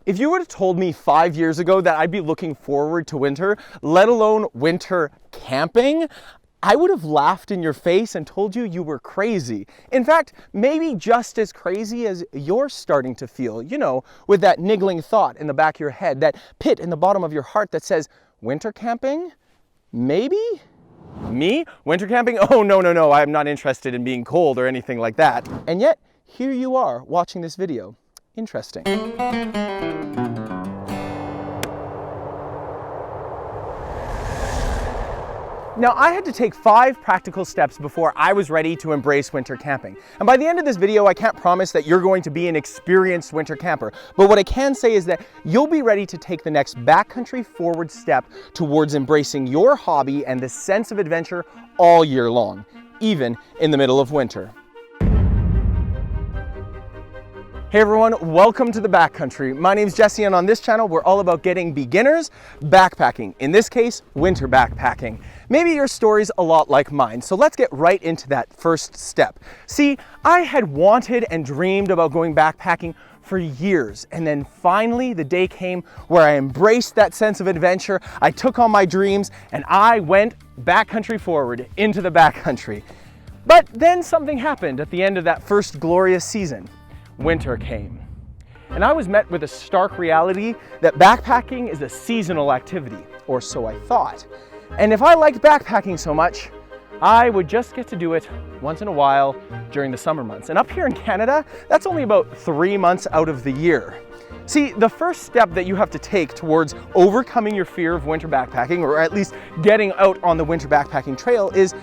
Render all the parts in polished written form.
If you would have told me 5 years ago that I'd be looking forward to winter, let alone winter camping, I would have laughed in your face and told you you were crazy. In fact, maybe just as crazy as you're starting to feel, you know, with that niggling thought in the back of your head, that pit in the bottom of your heart that says, winter camping? Maybe? Me? Winter camping? Oh, no, I'm not interested in being cold or anything like that. And yet, here you are watching this video. Interesting. Now, I had to take 5 practical steps before I was ready to embrace winter camping. And by the end of this video, I can't promise that you're going to be an experienced winter camper. But what I can say is that you'll be ready to take the next backcountry forward step towards embracing your hobby and the sense of adventure all year long, even in the middle of winter. Hey everyone, welcome to the Backcountry. My name's Jesse, and on this channel we're all about getting beginners backpacking. In this case, winter backpacking. Maybe your story's a lot like mine, so let's get right into that first step. See, I had wanted and dreamed about going backpacking for years, and then finally the day came where I embraced that sense of adventure, I took on my dreams, and I went backcountry forward into the backcountry. But then something happened at the end of that first glorious season. Winter came, and I was met with a stark reality that backpacking is a seasonal activity, or so I thought. And if I liked backpacking so much, I would just get to do it once in a while during the summer months. And up here in Canada, that's only about 3 months out of the year. See, the first step that you have to take towards overcoming your fear of winter backpacking, or at least getting out on the winter backpacking trail, is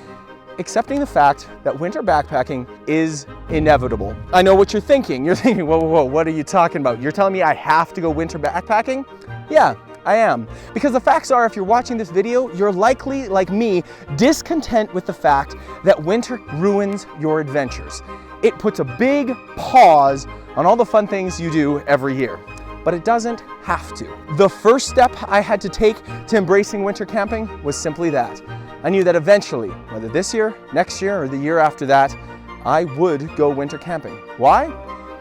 accepting the fact that winter backpacking is inevitable. I know what you're thinking. You're thinking, whoa, what are you talking about? You're telling me I have to go winter backpacking? Yeah, I am. Because the facts are, if you're watching this video, you're likely, like me, discontent with the fact that winter ruins your adventures. It puts a big pause on all the fun things you do every year. But it doesn't have to. The first step I had to take to embracing winter camping was simply that. I knew that eventually, whether this year, next year, or the year after that, I would go winter camping. Why?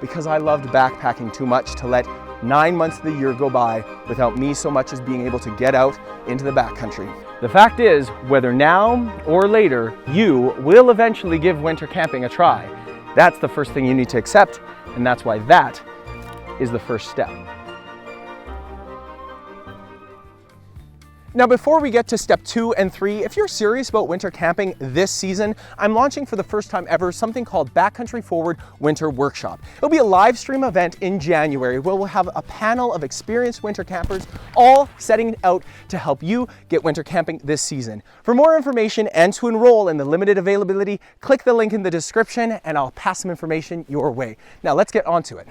Because I loved backpacking too much to let 9 months of the year go by without me so much as being able to get out into the backcountry. The fact is, whether now or later, you will eventually give winter camping a try. That's the first thing you need to accept, and that's why that is the first step. Now, before we get to step 2 and 3, if you're serious about winter camping this season, I'm launching for the first time ever something called Backcountry Forward Winter Workshop. It'll be a live stream event in January where we'll have a panel of experienced winter campers all setting out to help you get winter camping this season. For more information and to enroll in the limited availability, click the link in the description and I'll pass some information your way. Now let's get on to it.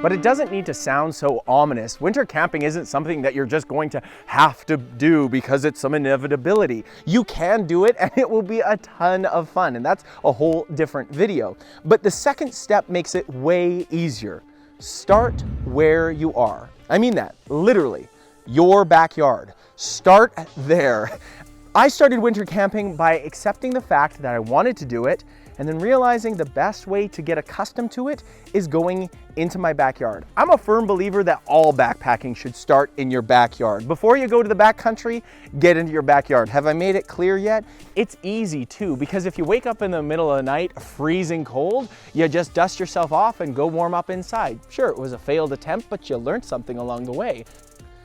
But it doesn't need to sound so ominous. Winter camping isn't something that you're just going to have to do because it's some inevitability. You can do it and it will be a ton of fun, and that's a whole different video. But the second step makes it way easier. Start where you are. I mean that, literally, your backyard. Start there. I started winter camping by accepting the fact that I wanted to do it, and then realizing the best way to get accustomed to it is going into my backyard. I'm a firm believer that all backpacking should start in your backyard. Before you go to the backcountry, get into your backyard. Have I made it clear yet? It's easy too, because if you wake up in the middle of the night freezing cold, you just dust yourself off and go warm up inside. Sure, it was a failed attempt, but you learned something along the way.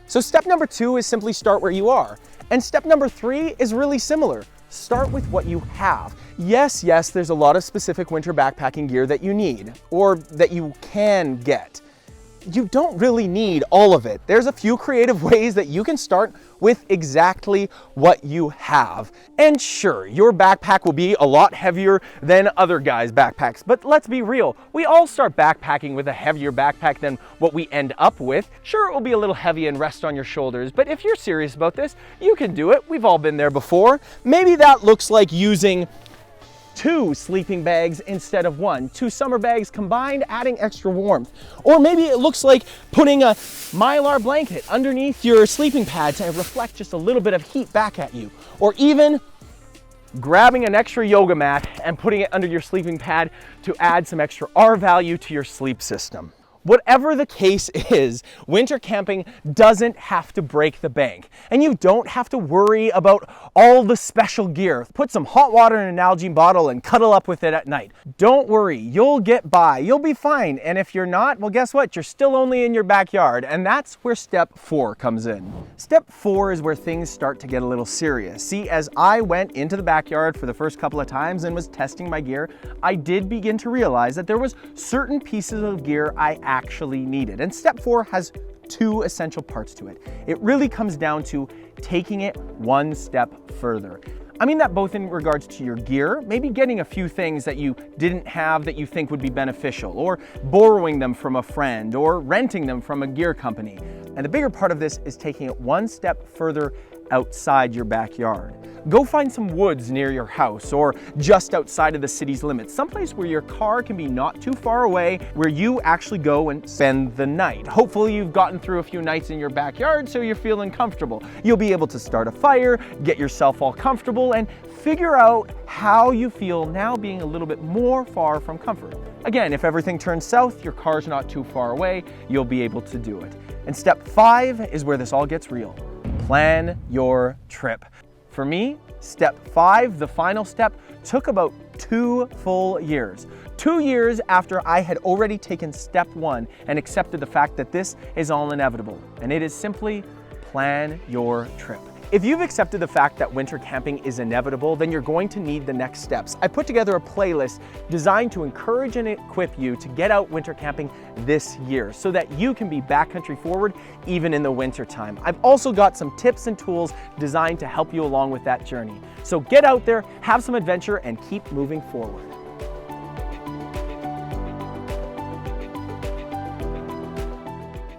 So step number 2 is simply start where you are. And step number 3 is really similar. Start with what you have. Yes, there's a lot of specific winter backpacking gear that you need, or that you can get. You don't really need all of it. There's a few creative ways that you can start with exactly what you have. And sure, your backpack will be a lot heavier than other guys' backpacks, but let's be real. We all start backpacking with a heavier backpack than what we end up with. Sure, it will be a little heavy and rest on your shoulders, but if you're serious about this, you can do it. We've all been there before. Maybe that looks like using 2 sleeping bags instead of 1. 2 summer bags combined, adding extra warmth. Or maybe it looks like putting a Mylar blanket underneath your sleeping pad to reflect just a little bit of heat back at you. Or even grabbing an extra yoga mat and putting it under your sleeping pad to add some extra R value to your sleep system. Whatever the case is, winter camping doesn't have to break the bank. And you don't have to worry about all the special gear. Put some hot water in an Nalgene bottle and cuddle up with it at night. Don't worry, you'll get by, you'll be fine. And if you're not, well, guess what? You're still only in your backyard. And that's where step 4 comes in. Step 4 is where things start to get a little serious. See, as I went into the backyard for the first couple of times and was testing my gear, I did begin to realize that there was certain pieces of gear I actually needed. And step 4 has 2 essential parts to it. It really comes down to taking it one step further. I mean that both in regards to your gear, maybe getting a few things that you didn't have that you think would be beneficial, or borrowing them from a friend, or renting them from a gear company. And the bigger part of this is taking it one step further outside your backyard. Go find some woods near your house or just outside of the city's limits, someplace where your car can be not too far away, where you actually go and spend the night. Hopefully you've gotten through a few nights in your backyard so you're feeling comfortable. You'll be able to start a fire, get yourself all comfortable, and figure out how you feel now being a little bit more far from comfort. Again, if everything turns south, your car's not too far away, you'll be able to do it. And step 5 is where this all gets real. Plan your trip. For me, step 5, the final step, took about 2 full years. 2 years after I had already taken step 1 and accepted the fact that this is all inevitable. And it is simply plan your trip. If you've accepted the fact that winter camping is inevitable, then you're going to need the next steps. I put together a playlist designed to encourage and equip you to get out winter camping this year so that you can be backcountry forward even in the winter time. I've also got some tips and tools designed to help you along with that journey. So get out there, have some adventure, and keep moving forward.